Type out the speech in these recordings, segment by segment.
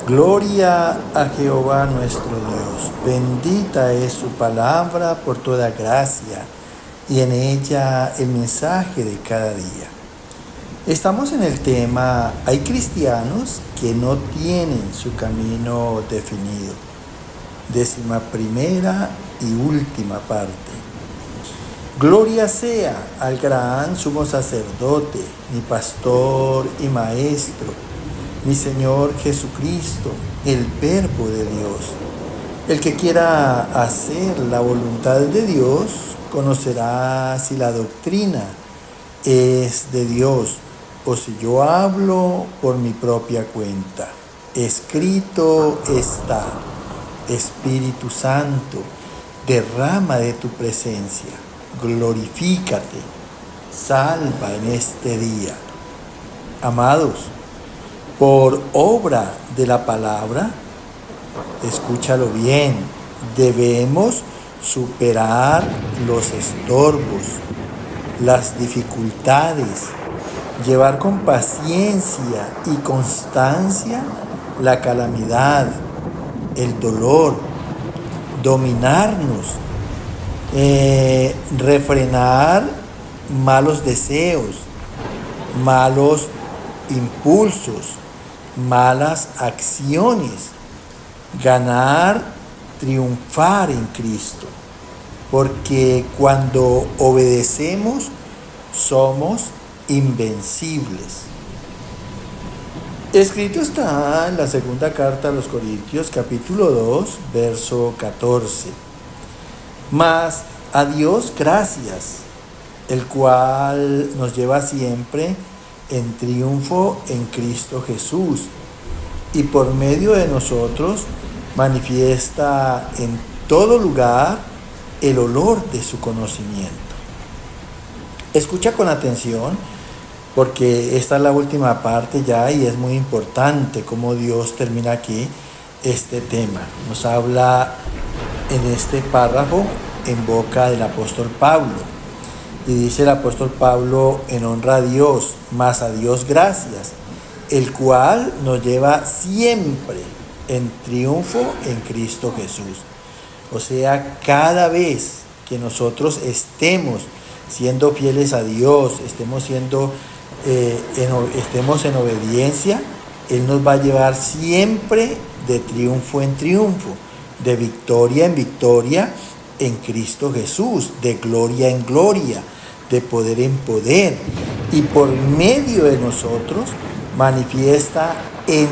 Gloria a Jehová nuestro Dios. Bendita es su palabra por toda gracia y en ella el mensaje de cada día. Estamos en el tema, hay cristianos que no tienen su camino definido. 11ª y última parte. Gloria sea al gran sumo sacerdote, mi pastor y maestro, mi Señor Jesucristo, el Verbo de Dios. El que quiera hacer la voluntad de Dios, conocerá si la doctrina es de Dios o si yo hablo por mi propia cuenta. Escrito está: Espíritu Santo, derrama de tu presencia, glorifícate, salva en este día. Amados, por obra de la palabra, escúchalo bien, debemos superar los estorbos, las dificultades, llevar con paciencia y constancia la calamidad, el dolor, dominarnos, refrenar malos deseos, malos impulsos, malas acciones, ganar, triunfar en Cristo, porque cuando obedecemos somos invencibles. Escrito está en la segunda carta a los Corintios, capítulo 2, verso 14. Mas a Dios gracias, el cual nos lleva siempre en triunfo en Cristo Jesús, y por medio de nosotros manifiesta en todo lugar el olor de su conocimiento. Escucha con atención, porque esta es la última parte ya y es muy importante cómo Dios termina aquí este tema. Nos habla en este párrafo en boca del apóstol Pablo. Y dice el apóstol Pablo: en honra a Dios, mas a Dios gracias, el cual nos lleva siempre en triunfo en Cristo Jesús. O sea, cada vez que nosotros estemos siendo fieles a Dios, estemos en obediencia, Él nos va a llevar siempre de triunfo en triunfo, de victoria en victoria en Cristo Jesús, de gloria en gloria, de poder en poder, y por medio de nosotros manifiesta en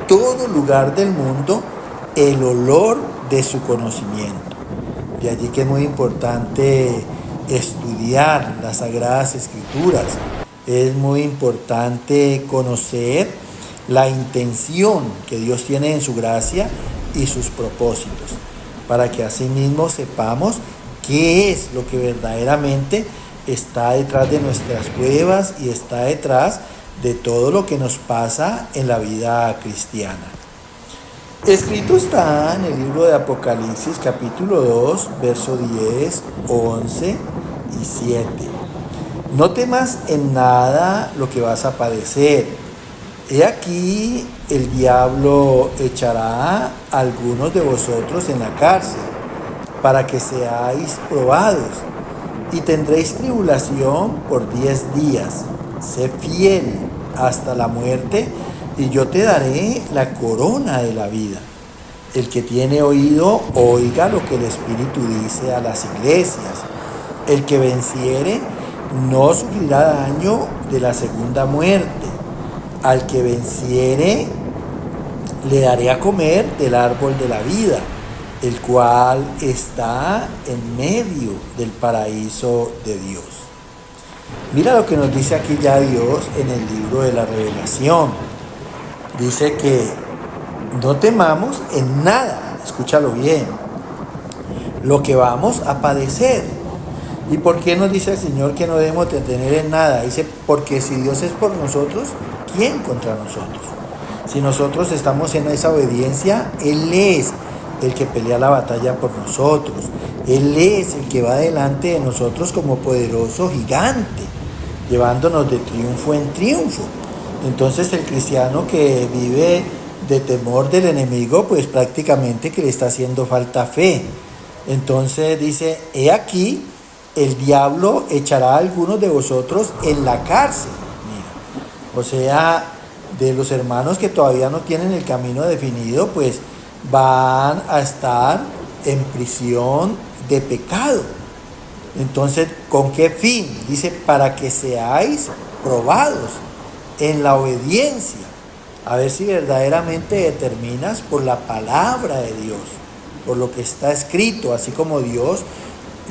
todo lugar del mundo el olor de su conocimiento. De allí que es muy importante estudiar las Sagradas Escrituras, es muy importante conocer la intención que Dios tiene en su gracia y sus propósitos, para que asimismo sepamos qué es lo que verdaderamente está detrás de nuestras pruebas y está detrás de todo lo que nos pasa en la vida cristiana. Escrito está en el libro de Apocalipsis, capítulo 2, verso 10, 11 y 7. No temas en nada lo que vas a padecer. He aquí, el diablo echará a algunos de vosotros en la cárcel, para que seáis probados, y tendréis tribulación por 10 días. Sé fiel hasta la muerte, y yo te daré la corona de la vida. El que tiene oído, oiga lo que el Espíritu dice a las iglesias. El que venciere no sufrirá daño de la segunda muerte. Al que venciere, le daré a comer del árbol de la vida, el cual está en medio del paraíso de Dios. Mira lo que nos dice aquí ya Dios en el libro de la Revelación. Dice que no temamos en nada, escúchalo bien, lo que vamos a padecer. ¿Y por qué nos dice el Señor que no debemos temer en nada? Dice, porque si Dios es por nosotros, ¿quién contra nosotros? Si nosotros estamos en esa obediencia, Él es el que pelea la batalla por nosotros. Él es el que va delante de nosotros como poderoso gigante, llevándonos de triunfo en triunfo. Entonces el cristiano que vive de temor del enemigo, pues prácticamente que le está haciendo falta fe. Entonces dice, he aquí, el diablo echará a algunos de vosotros en la cárcel. Mira, o sea, de los hermanos que todavía no tienen el camino definido, pues van a estar en prisión de pecado. Entonces, ¿con qué fin? Dice, para que seáis probados en la obediencia, a ver si verdaderamente determinas por la palabra de Dios, por lo que está escrito, así como Dios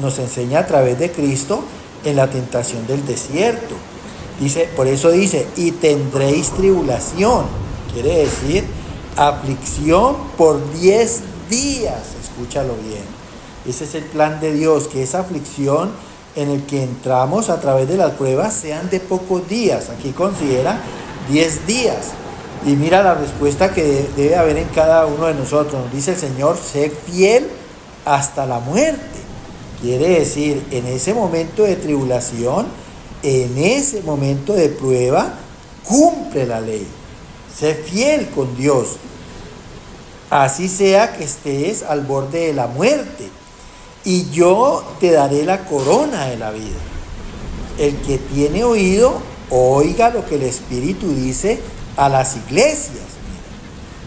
nos enseña a través de Cristo en la tentación del desierto. Dice, por eso dice, y tendréis tribulación, quiere decir aflicción por 10 días, escúchalo bien. Ese es el plan de Dios, que esa aflicción en el que entramos a través de las pruebas sean de pocos días. Aquí considera 10 días. Y mira la respuesta que debe haber en cada uno de nosotros. Nos dice el Señor, sé fiel hasta la muerte. Quiere decir, en ese momento de tribulación, en ese momento de prueba, cumple la ley. Sé fiel con Dios. Así sea que estés al borde de la muerte, y yo te daré la corona de la vida. El que tiene oído, oiga lo que el Espíritu dice a las iglesias.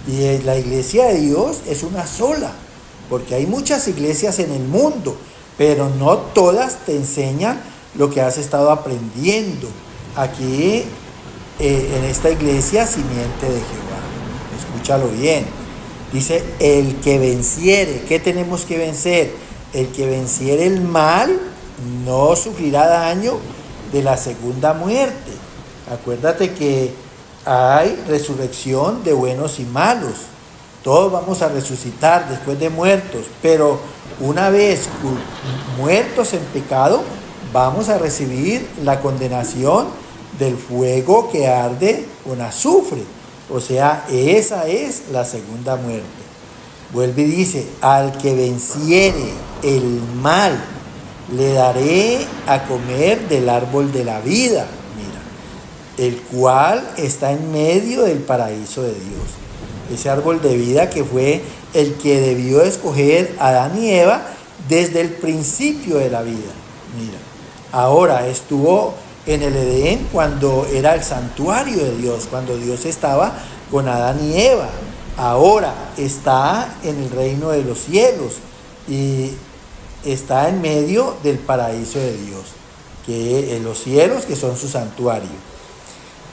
Y la iglesia de Dios es una sola, porque hay muchas iglesias en el mundo, pero no todas te enseñan lo que has estado aprendiendo aquí en esta iglesia simiente de Jehová. Escúchalo bien. Dice, el que venciere. ¿Qué tenemos que vencer? El que venciere el mal no sufrirá daño de la segunda muerte. Acuérdate que hay resurrección de buenos y malos. Todos vamos a resucitar después de muertos, pero una vez muertos en pecado, vamos a recibir la condenación del fuego que arde con azufre. O sea, esa es la segunda muerte. Vuelve y dice, al que venciere el mal, le daré a comer del árbol de la vida, mira, el cual está en medio del paraíso de Dios. Ese árbol de vida que fue el que debió escoger Adán y Eva desde el principio de la vida. Mira, ahora estuvo en el Edén cuando era el santuario de Dios, cuando Dios estaba con Adán y Eva. Ahora está en el reino de los cielos y está en medio del paraíso de Dios, que en los cielos que son su santuario.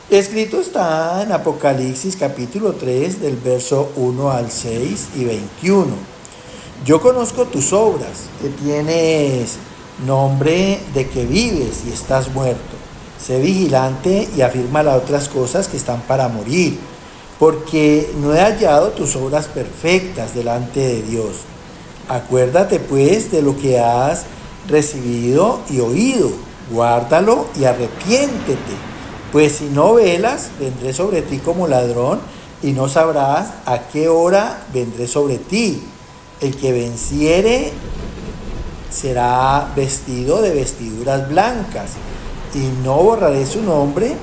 Escrito está en Apocalipsis capítulo 3 del verso 1 al 6 y 21. Yo conozco tus obras, que tienes nombre de que vives y estás muerto. Sé vigilante y afirma las otras cosas que están para morir, porque no he hallado tus obras perfectas delante de Dios. Acuérdate pues de lo que has recibido y oído, guárdalo y arrepiéntete, pues si no velas, vendré sobre ti como ladrón y no sabrás a qué hora vendré sobre ti. El que venciere será vestido de vestiduras blancas, y no borraré su nombre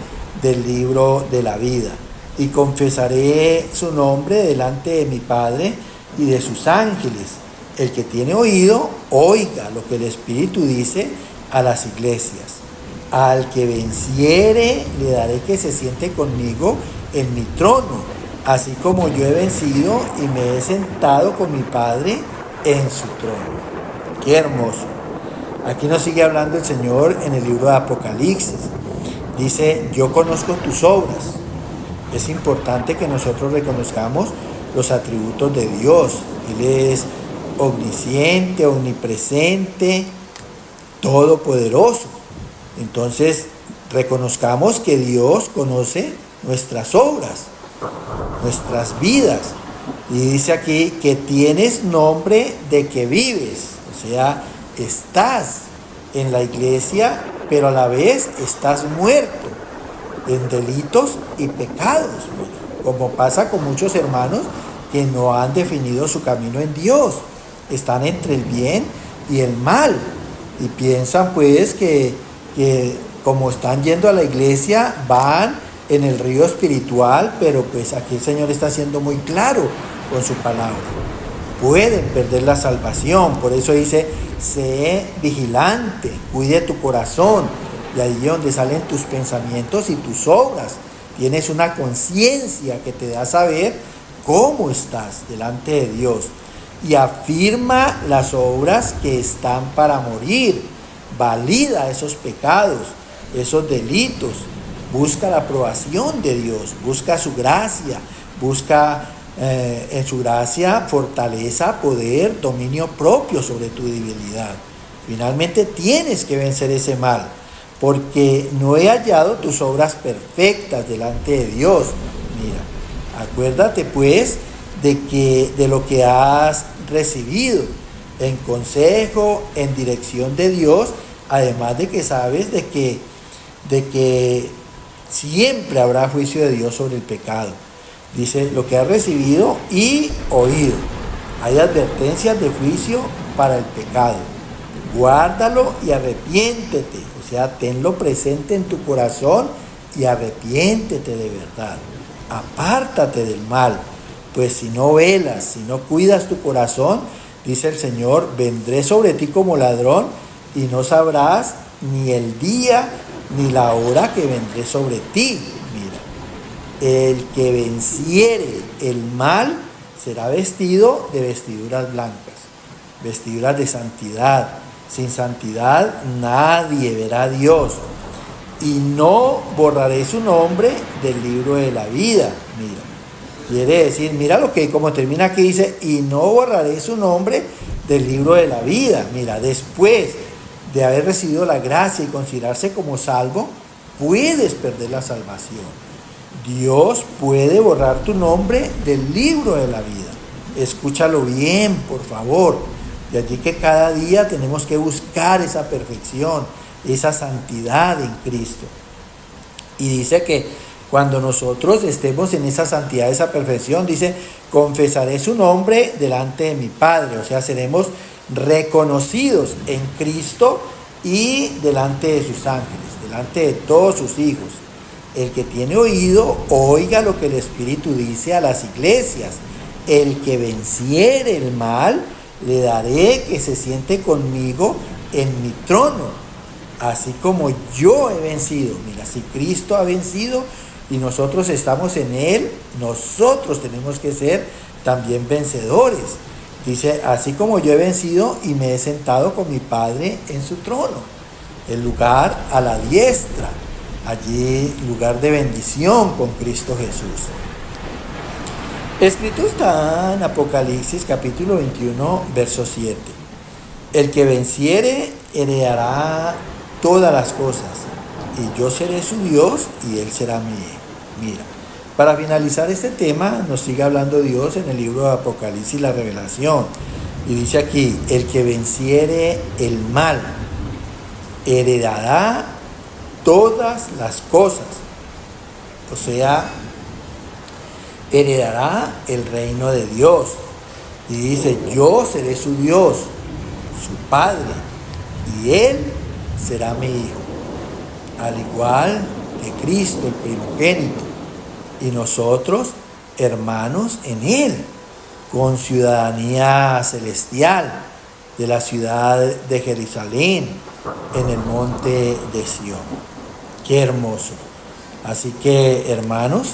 del libro de la vida, y confesaré su nombre delante de mi Padre y de sus ángeles. El que tiene oído, oiga lo que el Espíritu dice a las iglesias. Al que venciere, le daré que se siente conmigo en mi trono, así como yo he vencido y me he sentado con mi Padre en su trono. Qué hermoso. Aquí nos sigue hablando el Señor en el libro de Apocalipsis. Dice, yo conozco tus obras. Es importante que nosotros reconozcamos los atributos de Dios. Él es omnisciente, omnipresente, todopoderoso. Entonces, reconozcamos que Dios conoce nuestras obras, nuestras vidas. Y dice aquí que tienes nombre de que vives. O sea, estás en la iglesia, pero a la vez estás muerto en delitos y pecados, como pasa con muchos hermanos que no han definido su camino en Dios. Están entre el bien y el mal y piensan pues que como están yendo a la iglesia van en el río espiritual, pero pues aquí el Señor está siendo muy claro con su palabra. Pueden perder la salvación, por eso dice, sé vigilante, cuide tu corazón, y ahí es donde salen tus pensamientos y tus obras. Tienes una conciencia que te da a saber cómo estás delante de Dios. Y afirma las obras que están para morir. Valida esos pecados, esos delitos. Busca la aprobación de Dios. Busca su gracia. Busca en su gracia fortaleza, poder, dominio propio sobre tu debilidad. Finalmente tienes que vencer ese mal. Porque no he hallado tus obras perfectas delante de Dios. Mira, acuérdate pues de lo que has recibido en consejo, en dirección de Dios, además de que sabes de que siempre habrá juicio de Dios sobre el pecado. Dice, lo que has recibido y oído. Hay advertencias de juicio para el pecado. Guárdalo y arrepiéntete. O sea, tenlo presente en tu corazón y arrepiéntete de verdad. Apártate del mal, pues si no velas, si no cuidas tu corazón, dice el Señor, vendré sobre ti como ladrón y no sabrás ni el día ni la hora que vendré sobre ti. Mira, el que venciere el mal será vestido de vestiduras blancas, vestiduras de santidad. Sin santidad nadie verá a Dios. Y no borraré su nombre del libro de la vida. Mira, quiere decir, mira lo que como termina aquí, dice, y no borraré su nombre del libro de la vida. Mira, después de haber recibido la gracia y considerarse como salvo, puedes perder la salvación. Dios puede borrar tu nombre del libro de la vida. Escúchalo bien, por favor. De allí que cada día tenemos que buscar esa perfección, esa santidad en Cristo. Y dice que cuando nosotros estemos en esa santidad, esa perfección, dice, confesaré su nombre delante de mi Padre. O sea, seremos reconocidos en Cristo y delante de sus ángeles, delante de todos sus hijos. El que tiene oído, oiga lo que el Espíritu dice a las iglesias. El que venciere el mal, le daré que se siente conmigo en mi trono, así como yo he vencido. Mira, si Cristo ha vencido y nosotros estamos en Él, nosotros tenemos que ser también vencedores. Dice, así como yo he vencido y me he sentado con mi Padre en su trono, el lugar a la diestra, allí lugar de bendición con Cristo Jesús. Escrito está en Apocalipsis capítulo 21, verso 7. El que venciere heredará todas las cosas, y yo seré su Dios y él será mi hijo. Mira, para finalizar este tema nos sigue hablando Dios en el libro de Apocalipsis, la revelación. Y dice aquí, el que venciere el mal heredará todas las cosas. O sea, heredará el reino de Dios. Y dice, yo seré su Dios, su Padre, y Él será mi hijo. Al igual que Cristo, el primogénito, y nosotros, hermanos en Él, con ciudadanía celestial, de la ciudad de Jerusalén, en el monte de Sión. Qué hermoso. Así que, hermanos,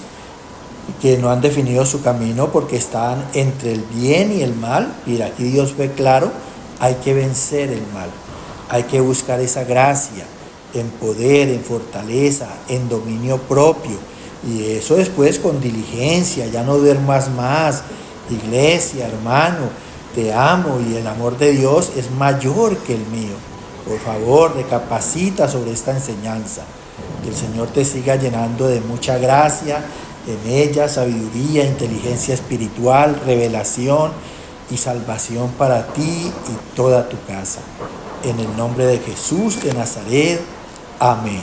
que no han definido su camino porque están entre el bien y el mal. Mira, aquí Dios fue claro, hay que vencer el mal, hay que buscar esa gracia en poder, en fortaleza, en dominio propio, y eso después con diligencia. Ya no duermas más, iglesia, hermano, te amo y el amor de Dios es mayor que el mío. Por favor, recapacita sobre esta enseñanza, que el Señor te siga llenando de mucha gracia, en ella sabiduría, inteligencia espiritual, revelación y salvación para ti y toda tu casa. En el nombre de Jesús de Nazaret. Amén.